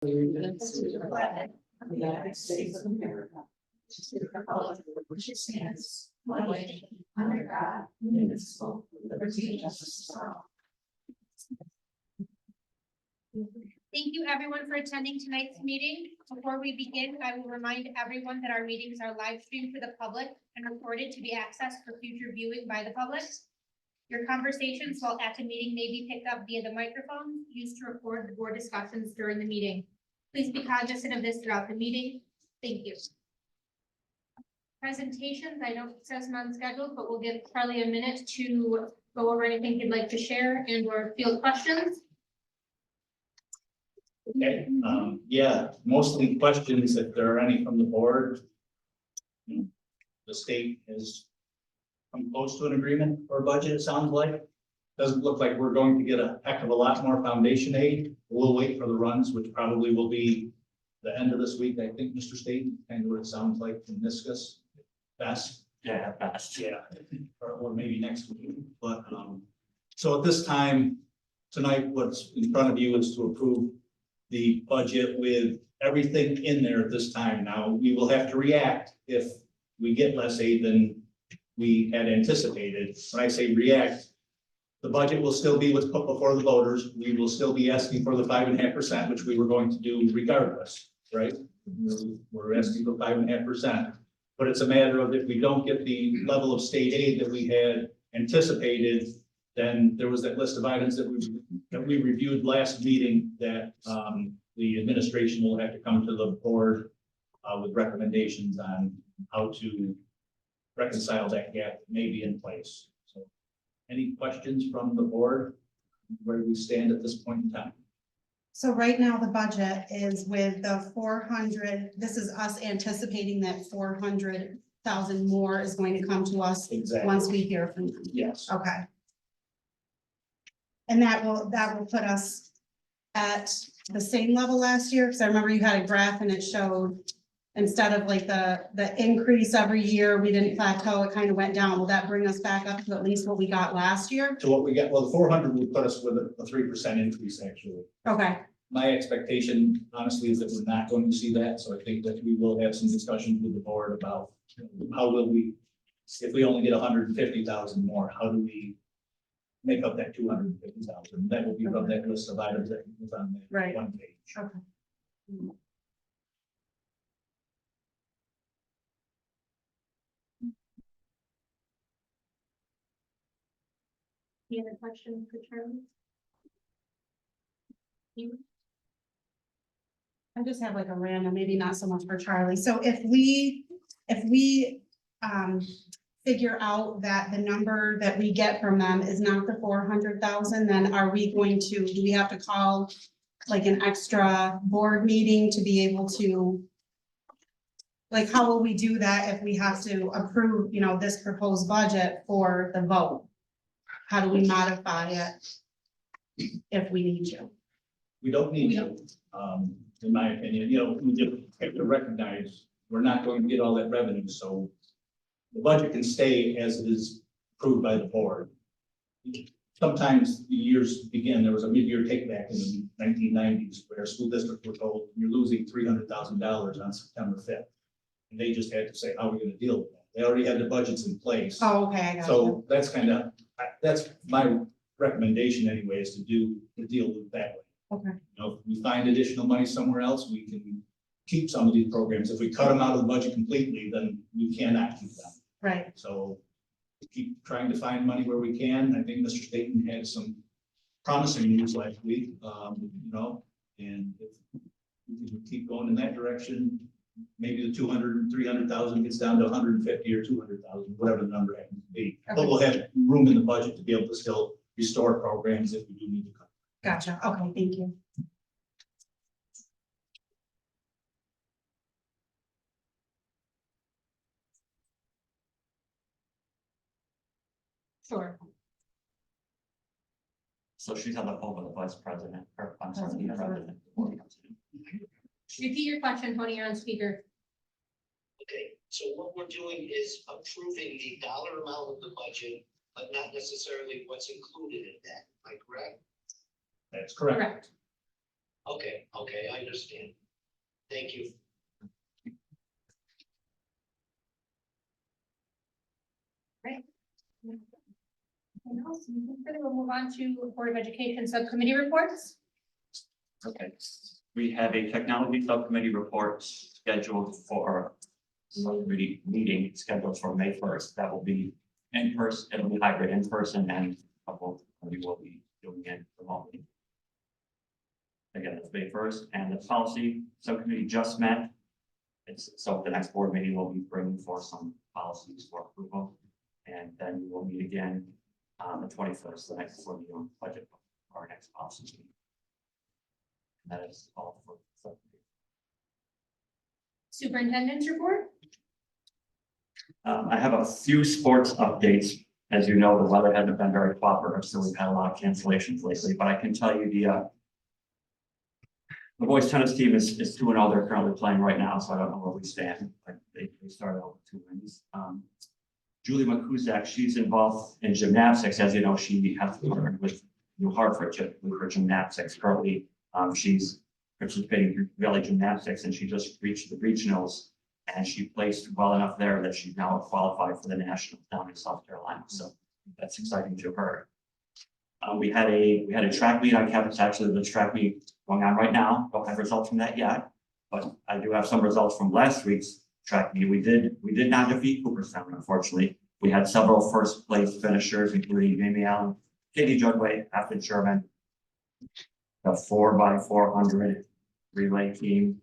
allegiance to the flag of the United States of America, to the republic for which it stands, one nation, under God, indivisible, with liberty and justice for all. Thank you everyone for attending tonight's meeting. Before we begin, I will remind everyone that our meetings are live streamed for the public and recorded to be accessed for future viewing by the public. Your conversations while at the meeting may be picked up via the microphone used to record the board discussions during the meeting. Please be cognizant of this throughout the meeting. Thank you. Presentations, I know it says non-scheduled, but we'll give Charlie a minute to go over anything you'd like to share and or field questions. Okay, yeah, mostly questions, if there are any from the board. The state has come close to an agreement for a budget, it sounds like. Doesn't look like we're going to get a heck of a lot more foundation aid. We'll wait for the runs, which probably will be the end of this week, I think, Mr. State, and what it sounds like from Niscus. Best. Yeah, fast. Yeah, or maybe next week, but, so at this time, tonight, what's in front of you is to approve the budget with everything in there at this time. Now, we will have to react if we get less aid than we had anticipated. When I say react, the budget will still be what's put before the voters. We will still be asking for the 5.5%, which we were going to do regardless, right? We're asking for 5.5%, but it's a matter of if we don't get the level of state aid that we had anticipated, then there was that list of items that we reviewed last meeting that the administration will have to come to the board with recommendations on how to reconcile that gap that may be in place. So any questions from the board where we stand at this point in time? So right now, the budget is with the 400, this is us anticipating that 400,000 more is going to come to us Exactly. once we hear from them. Yes. Okay. And that will put us at the same level last year, because I remember you had a graph and it showed instead of like the increase every year, we didn't plateau, it kind of went down. Will that bring us back up to at least what we got last year? So what we got, well, the 400 would put us with a 3% increase, actually. Okay, My expectation, honestly, is that we're not going to see that, so I think that we will have some discussions with the board about how will we, if we only get 150,000 more, how do we make up that 250,000? That will be from that list of items that was on that Right. one page. okay. Any other questions for Charlie? You? I just have like a random, maybe not so much for Charlie. So if we figure out that the number that we get from them is not the 400,000, then are we going to, do we have to call like an extra board meeting to be able to, like, how will we do that if we have to approve, you know, this proposed budget for the vote? How do we modify it if we need to? We don't need to, in my opinion, you know, we just have to recognize we're not going to get all that revenue, so the budget can stay as it is approved by the board. Sometimes the years begin, there was a mid-year take back in the 1990s where school districts were told you're losing $300,000 on September 5th. And they just had to say, how are we going to deal with that? They already had the budgets in place. Oh, okay, I got you. So that's kind of, that's my recommendation anyway, is to deal with it that way. Okay, You know, if we find additional money somewhere else, we can keep some of these programs. If we cut them out of the budget completely, then we cannot keep them. right. So we keep trying to find money where we can. I think Mr. Staten had some promising news last week, you know, and if we keep going in that direction, maybe the 200 and 300,000 gets down to 150 or 200,000, whatever the number happens to be. But we'll have room in the budget to be able to still restore programs if we do need to cut. Gotcha. Okay, thank you. Sure. So she's on the phone with the vice president, or I'm sorry, the president. Repeat your question, Tony, you're on speaker. Okay, so what we're doing is approving the dollar amount of the budget, but not necessarily what's included in that, am I correct? That's correct. Correct. Okay, I understand. Thank you. Anything else? We'll move on to Board of Education Subcommittee reports. Okay, we have a technology subcommittee report scheduled for subcommittee meeting scheduled for May 1st. That will be in person, it'll be hybrid in person, and a couple we will be doing it remotely. Again, it's May 1st, and the policy subcommittee just met. So the next board meeting will be bringing forth some policies for approval. And then we will meet again on the 21st, the next board meeting on budget for our next policy meeting. And that is all for the subcommittee. Superintendent's report. I have a few sports updates. As you know, the weather hasn't been very cooperative, so we've had a lot of cancellations lately, but I can tell you the boys tennis team is 2-0. They're currently playing right now, so I don't know where we stand, but they started out with 2 wins. Julie McCuzak, she's involved in gymnastics. As you know, she has partnered with New Hartford with her gymnastics. Currently, she's participating in Valley Gymnastics, and she just reached the regionals, and she placed well enough there that she's now qualified for the nationals down in South Carolina. So that's exciting to her. We had a track meet on campus. Actually, the track meet going on right now. Don't have results from that yet, but I do have some results from last week's track meet. We did not defeat Cooperstown, unfortunately. We had several first place finishers, including Jamie Allen, Katie Judway, Afton Sherman, the 4x400 relay team,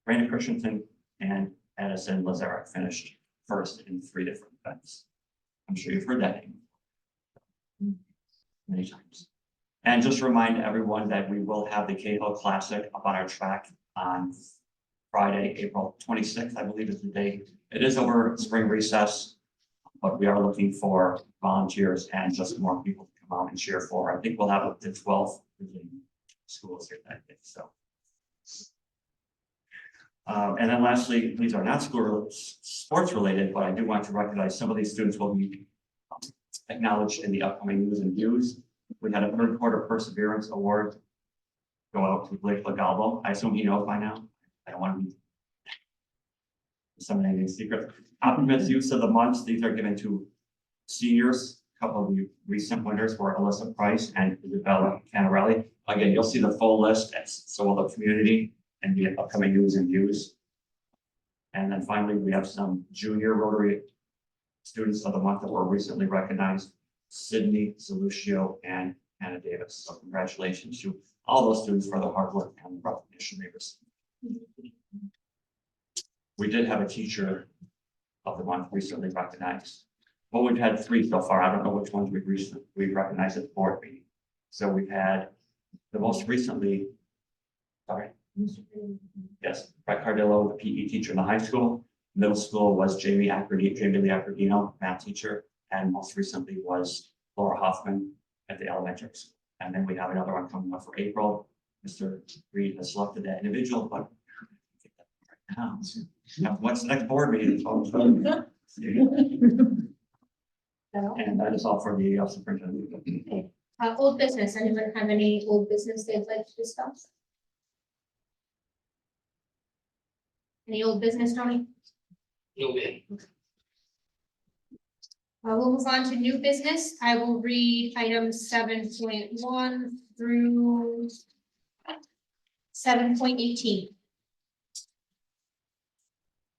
Brandon Christensen, and Addison Lazarek finished first in 3 different events. I'm sure you've heard that name many times. And just to remind everyone that we will have the Cahill Classic up on our track on Friday, April 26th, I believe is the date. It is over spring recess, but we are looking for volunteers and just more people to come out and cheer for. I think we'll have up to 12 schools here that day. So, and then lastly, these are not sports related, but I do want to recognize some of these students will be acknowledged in the upcoming news and views. We had a 3rd quarter perseverance award go out to Blake Lagalbo. I assume he knows by now. I don't want to be disseminating secrets. Optimist Use of the Month. These are given to seniors. A couple of the recent winners were Alyssa Price and Isabella Canarelli. Again, you'll see the full list, and so will the community and the upcoming news and views. And then finally, we have some junior Rotary Students of the Month that were recently recognized: Sydney Zalucio and Hannah Davis. So congratulations to all those students for their hard work and the recognition they received. We did have a teacher of the month recently recognized. Well, we've had 3 so far. I don't know which ones we've recognized at the board meeting. So we've had the most recently, yes, Brett Cardillo, the PE teacher in the high school. Middle school was Jamie Lee Accordino, math teacher, and most recently was Laura Hoffman at the elementary school. And then we have another one coming up for April. Mr. Reed has selected that individual, but now, what's the next board meeting? And that is all for the superintendent. Okay. Old business. Anyone have any old business they'd like to discuss? Any old business, Tony? No, ma'am. We'll move on to new business. I will read items 7.1 through 7.18.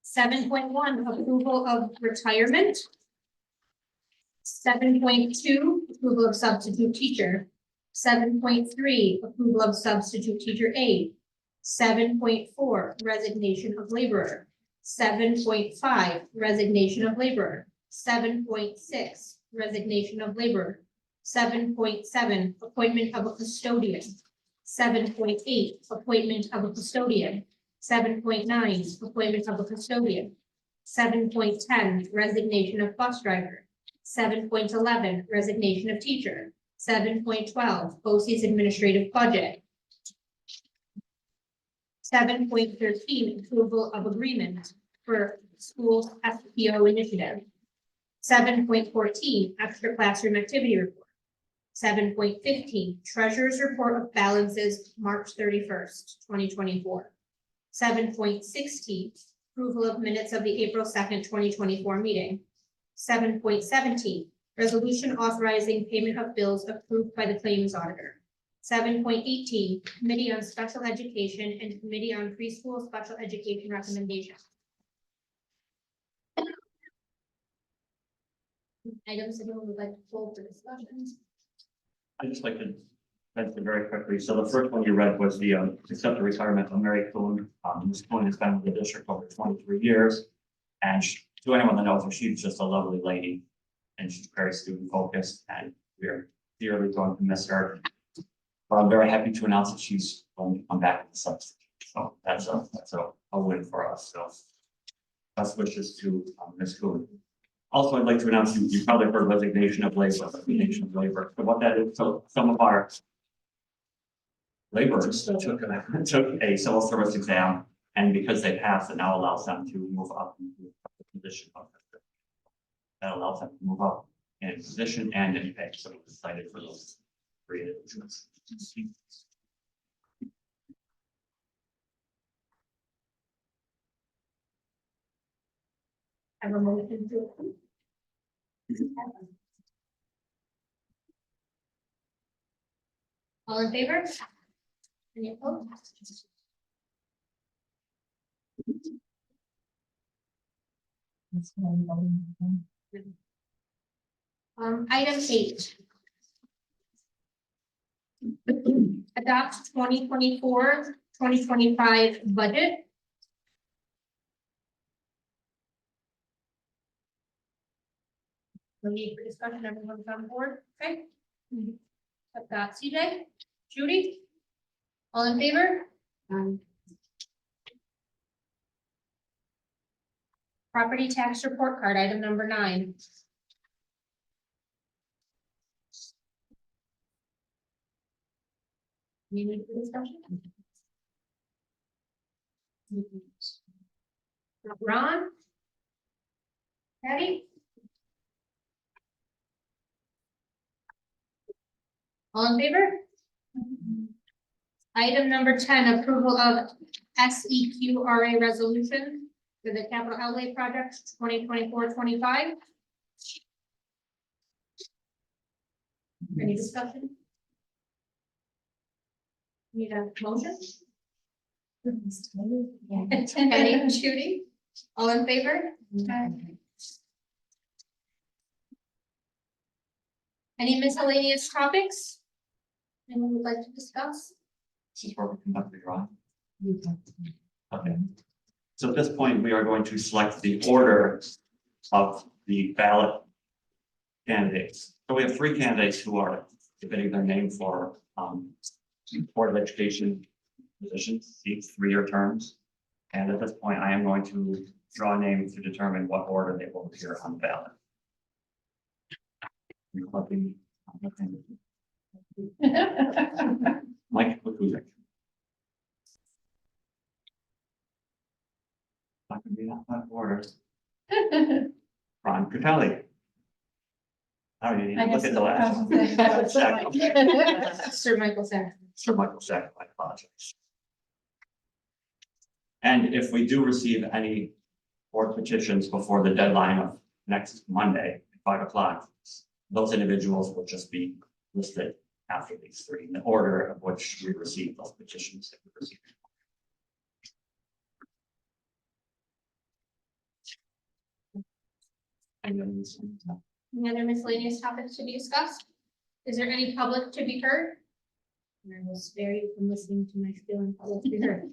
7.1, approval of retirement. 7.2, approval of substitute teacher. 7.3, approval of substitute teacher aide. 7.4, resignation of laborer. 7.5, resignation of laborer. 7.6, resignation of laborer. 7.7, appointment of a custodian. 7.8, appointment of a custodian. 7.9, appointment of a custodian. 7.10, resignation of bus driver. 7.11, resignation of teacher. 7.12, BOCES administrative budget. 7.13, approval of agreement for school FPO initiative. 7.14, extra classroom activity report. 7.15, Treasurer's Report of Balances, March 31st, 2024. 7.16, Approval of Minutes of the April 2nd, 2024 meeting. 7.17, Resolution authorizing payment of bills approved by the Claims Auditor. 7.18, Committee on Special Education and Committee on Preschool Special Education Recommendations. Items that anyone would like to pull for discussions? I'd just like to mention very quickly. So the first one you read was the accept the retirement of Mary Coon. Ms. Coon has been with the district over 23 years. And to anyone that knows her, she's just a lovely lady. And she's very student focused, and we're dearly going to miss her. But I'm very happy to announce that she's going to come back with a substitute. So that's a win for us. So best wishes to Ms. Coon. Also, I'd like to announce you probably heard resignation of labor. So what that is, so some of our laborers took a civil service exam, and because they passed, it now allows them to move up into the position of that allows them to move up in position and in pay. So we're excited for those three individuals. I have a motion to approve. All in favor? Any opposed? Item 8. Adopt 2024-2025 budget. No need for discussion, everyone's on board, okay? I've got CJ, Judy. All in favor? Property tax report card, item number 9. Any need for discussion? Ron? Patty? All in favor? Item number 10, approval of SEQRA resolution for the capital outlay project 2024-25. Any discussion? Need a motion? Patty and Judy, all in favor? Any miscellaneous topics? Anyone would like to discuss? This is where we conduct the drawing. Okay. So at this point, we are going to select the order of the ballot candidates. So we have 3 candidates who are submitting their name for Board of Education positions, seats, 3-year terms. And at this point, I am going to draw names to determine what order they will appear on the ballot. You're clubbing. Mike Kukuzik. Not gonna be that order. Ron Cutelli. Oh, you need to look at the last. Sir Michael Sarah. Sir Michael Sack, I apologize. And if we do receive any board petitions before the deadline of next Monday, at 5 o'clock, those individuals will just be listed after these 3, in the order of which we receive those petitions that we receive. Any other miscellaneous topics to be discussed? Is there any public to be heard? And I will spare you from listening to my spiel in public to be heard.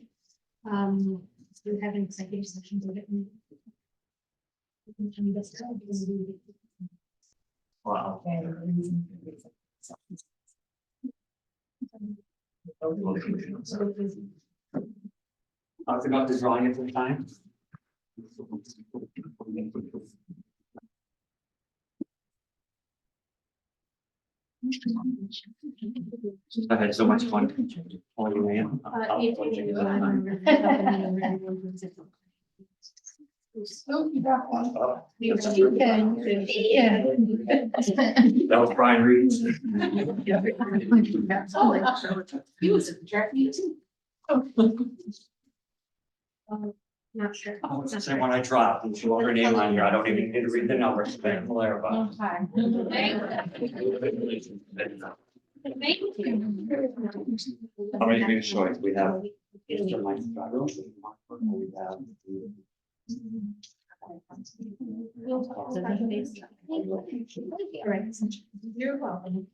Do we have an executive session to get? Wow. I forgot the drawing at the time. I had so much fun. All you man. That was Brian Reed. He was a direct meeting. Not sure. Oh, it's the same one I dropped, and she wrote her name on here, I don't even need to read the numbers, thank Blair about. Thank you. How many big shorts we have? Mr. Mike Strago, we have. You're welcome.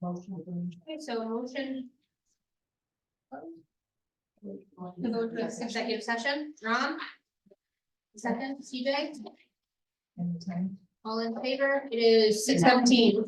Okay, so motion. To go to executive session, Ron? Second, CJ, all in favor? It is 6:17.